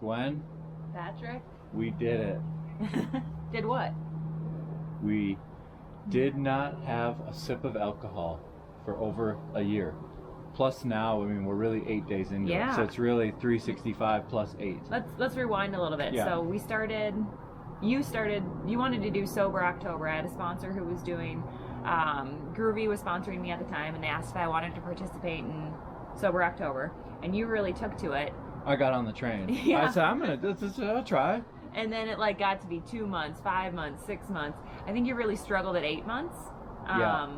Gwen, Patrick? we did it. Did what? We did not have a sip of alcohol for over a year. Plus now, I mean, we're really 8 days into it. So it's really 365 plus 8. Let's rewind a little bit. Yeah. So we started, you wanted to do Sober October. I had a sponsor who was doing, Groovy was sponsoring me at the time, and they asked if I wanted to participate in Sober October. And you really took to it. I got on the train. Yeah. I said, I'll try. And then it like got to be 2 months, 5 months, 6 months. I think you really struggled at 8 months. Yeah.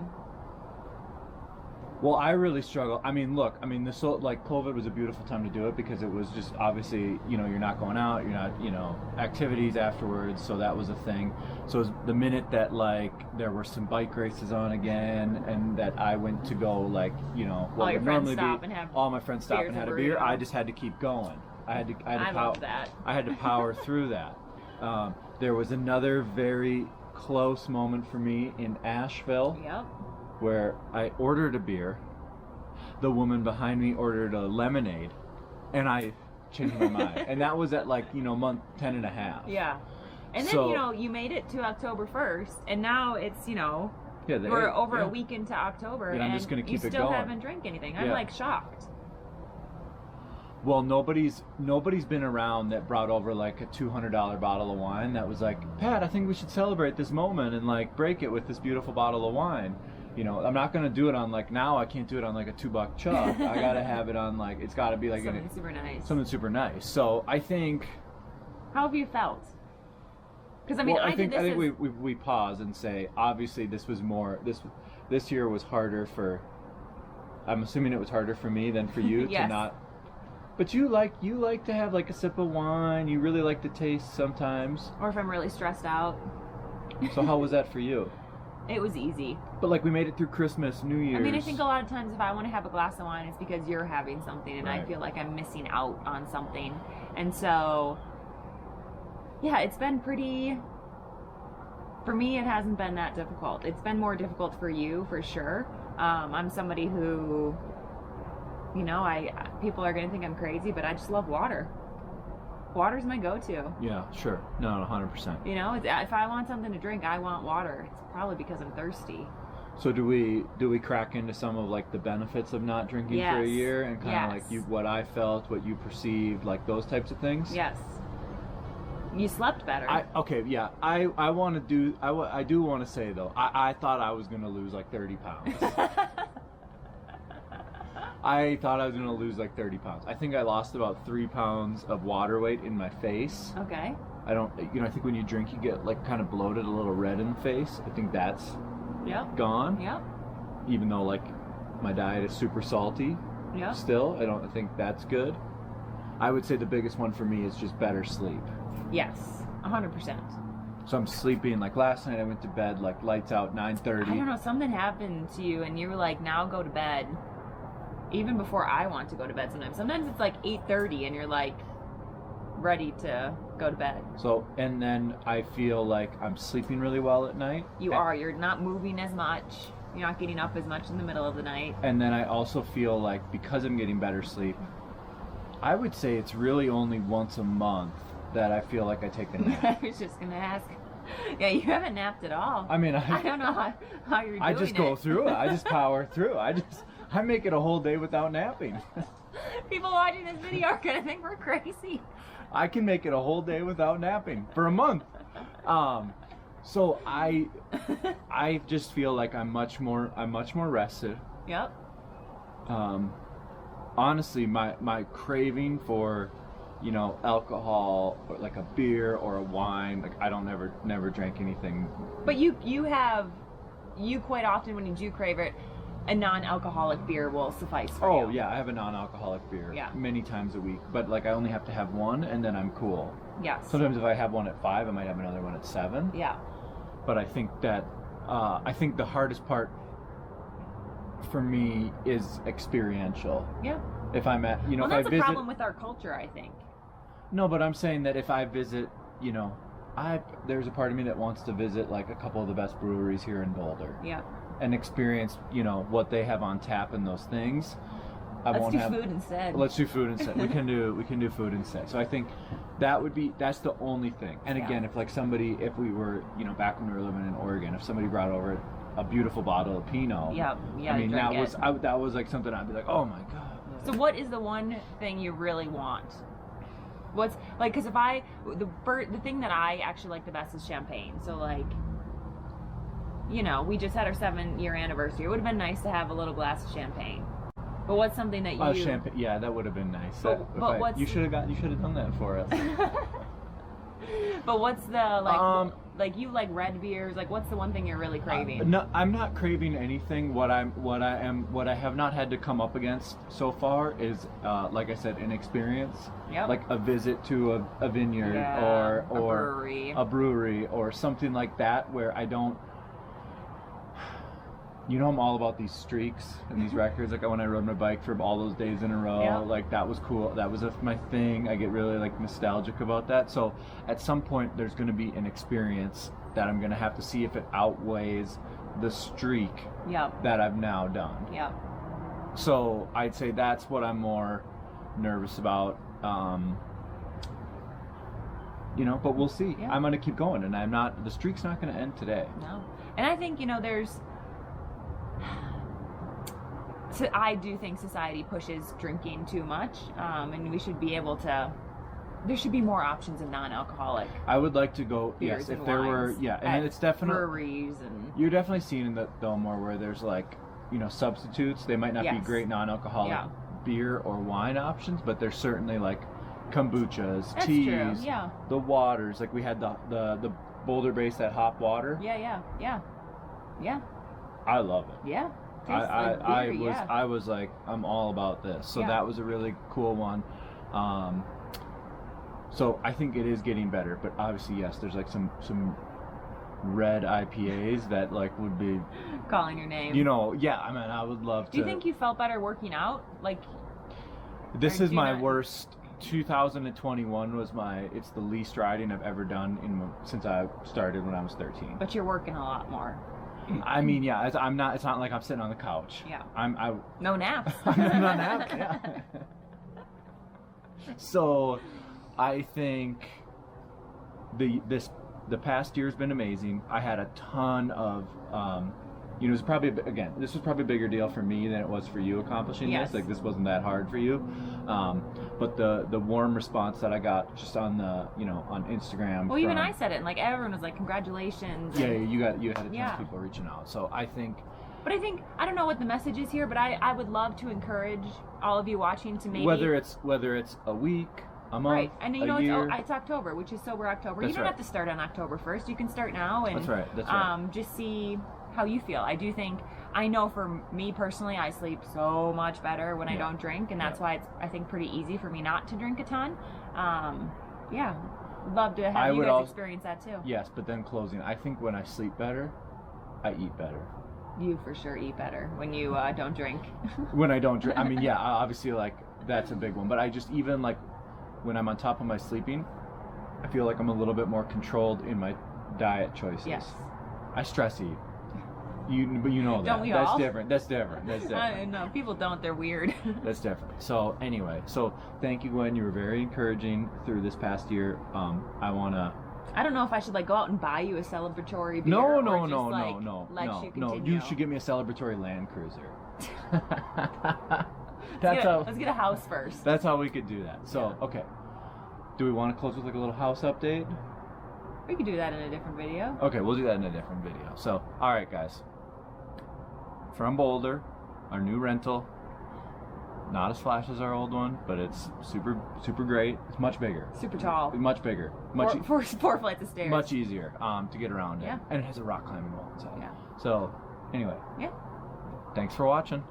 Well, I really struggle. I mean, look, this like COVID was a beautiful time to do it because it was just obviously, you're not going out, you're not, activities afterwards. So that was a thing. So it was the minute that like there were some bike races on again, and that I went to go like, all your friends stop and have all my friends stop and had a beer. I just had to keep going. I love that. I had to power through that. There was another very close moment for me in Asheville. Yep. Where I ordered a beer, the woman behind me ordered a lemonade, and I changed my mind. And that was at like, month 10 and a half. Yeah. And then, you made it to October 1st, and now it's, we're over a week into October, and I'm just going to keep it going. You still haven't drank anything. I'm like shocked. Well, nobody's been around that brought over like a $200 bottle of wine that was like, Pat, I think we should celebrate this moment and like break it with this beautiful bottle of wine. I'm not going to do it on like, now I can't do it on like a $2 chug. I got to have it on like, it's got to be like something super nice. Something super nice. So I think. How have you felt? Because I think we pause and say, obviously this was more, this year was harder for, I'm assuming it was harder for me than for you yes. to not. But you like to have like a sip of wine. You really like the taste sometimes. Or if I'm really stressed out. So how was that for you? It was easy. But like we made it through Christmas, New Year's. I think a lot of times if I want to have a glass of wine, it's because you're having something and right. I feel like I'm missing out on something. And so, yeah, it's been pretty, for me, it hasn't been that difficult. It's been more difficult for you, for sure. I'm somebody who, people are going to think I'm crazy, but I just love water. Water's my go-to. Yeah, sure. No, 100%. If I want something to drink, I want water. It's probably because I'm thirsty. So do we crack into some of like the benefits of not drinking yes. for a year and kind of yes. like what I felt, what you perceived, like those types of things? Yes. You slept better. I do want to say though, I thought I was going to lose like 30 pounds. I thought I was going to lose like 30 pounds. I think I lost about 3 pounds of water weight in my face. Okay. I think when you drink, you get like kind of bloated, a little red in the face. I think that's gone. Yep. Even though like my diet is super salty. Yep. Still, I think that's good. I would say the biggest one for me is just better sleep. Yes, 100%. So I'm sleeping, like last night I went to bed like lights out, 9:30. I don't know, something happened to you and you were like, now go to bed. Even before I want to go to bed sometimes. Sometimes it's like 8:30 and you're like ready to go to bed. So, and then I feel like I'm sleeping really well at night. You're not moving as much. You're not getting up as much in the middle of the night. And then I also feel like because I'm getting better sleep, I would say it's really only once a month that I feel like I take a nap. I was just going to ask. Yeah, you haven't napped at all. I mean, I don't know how you're doing I just go through it. I just power through. I make it a whole day without napping. People watching this video are going to think we're crazy. I can make it a whole day without napping for a month. So I just feel like I'm much more rested. Yep. Honestly, my craving for, alcohol or like a beer or a wine, like I don't never drank anything. But you quite often when you do crave it, a non-alcoholic beer will suffice for you. Oh yeah, I have a non-alcoholic beer many times a week, but like I only have to have one and then I'm cool. Yes. Sometimes if I have one at 5, I might have another one at 7. Yeah. But I think that the hardest part for me is experiential. Yeah. If I'm at, well, if that's I visit. a problem with our culture, I think. No, but I'm saying that if I visit, there's a part of me that wants to visit like a couple of the best breweries here in Boulder. Yeah. And experience, what they have on tap and those things. I Let's won't do have. food instead. Let's do food instead. we can do food instead. So I think that's the only thing. And again, if we were, back when we were living in Oregon, if somebody brought over a beautiful bottle of Pinot, Yeah, I mean that was like something I'd be like, oh my god. So what is the one thing you really want? What's like, because the thing that I actually like the best is champagne. So like, we just had our 7-year anniversary. It would have been nice to have a little glass of champagne. But what's something that you? Champagne. Yeah, that would have been nice. But you should have done that for us. But what's the like you like red beers? Like what's the one thing you're really craving? No, I'm not craving anything. What I have not had to come up against so far is, like I said, an experience. Yep. Like a visit to a vineyard or a brewery or something like that, where I don't. I'm all about these streaks and these records. Like when I rode my bike for all those days in a row, like that was cool. That was my thing. I get really like nostalgic about that. So at some point there's going to be an experience that I'm going to have to see if it outweighs the streak that I've now done. Yeah. So I'd say that's what I'm more nervous about. But we'll see. Yeah. I'm going to keep going, and the streak's not going to end today. No. And I think, So I do think society pushes drinking too much, and we should be able to. There should be more options of non-alcoholic. I would like to go. Beers Yes, and if there wines were. And it's definitely breweries and. You're definitely seeing that though more where there's like, substitutes. They might not be great non-alcoholic beer or wine options, but there's certainly like kombuchas, That's teas, true. Yeah. the waters. Like we had the Boulder Base, that hop water. Yeah. I love it. Yeah. I was like, I'm all about this. So that was a really cool one. So I think it is getting better, but obviously yes, there's like some red IPAs that like would be calling your name. I would love to. Do you think you felt better working out? Like this is my worst. 2021 was it's the least riding I've ever done since I started when I was 13. But you're working a lot more. I mean, yeah, it's not like I'm sitting on the couch. Yeah. No naps. I'm not napping, yeah. So, I think the past year's been amazing. I had a ton of, it was probably, again, this was probably a bigger deal for me than it was for you accomplishing this. Like, this wasn't that hard for you. But the warm response that I got just on on Instagram. Well, even I said it, and like everyone was like, congratulations. Yeah, you had a ton of people reaching out. So I think. But I don't know what the message is here, but I would love to encourage all of you watching to maybe. Whether it's a week, a month, right, and year. It's October, which is Sober October. That's You don't right. have to start on October 1st. You can start now, and That's right. just see how you feel. I know for me personally, I sleep so much better when I don't drink, and that's why it's, I think, pretty easy for me not to drink a ton. Love to have you guys experience that too. Yes, but then closing, I think when I sleep better, I eat better. You for sure eat better when you don't drink. When I don't drink, I mean, yeah, obviously, like, that's a big one. But I just, even, like, when I'm on top of my sleeping, I feel like I'm a little bit more controlled in my diet choices. Yes. I stress eat. But you know that. Don't we all? That's different. No, people don't. They're weird. That's different. So anyway, thank you, Gwen. You were very encouraging through this past year. I don't know if I should like go out and buy you a celebratory beer. No. Continue. You should get me a celebratory Land Cruiser. Let's get a house first. That's how we could do that. So okay, do we want to close with like a little house update? We could do that in a different video. Okay, we'll do that in a different video. So all right, guys. From Boulder, our new rental. Not as flash as our old one, but it's super great. It's much bigger. Super tall. Much bigger. Four flights of stairs. Much easier to get around in. Yeah. And it has a rock climbing wall inside. Yeah. So, anyway. Yeah. Thanks for watching.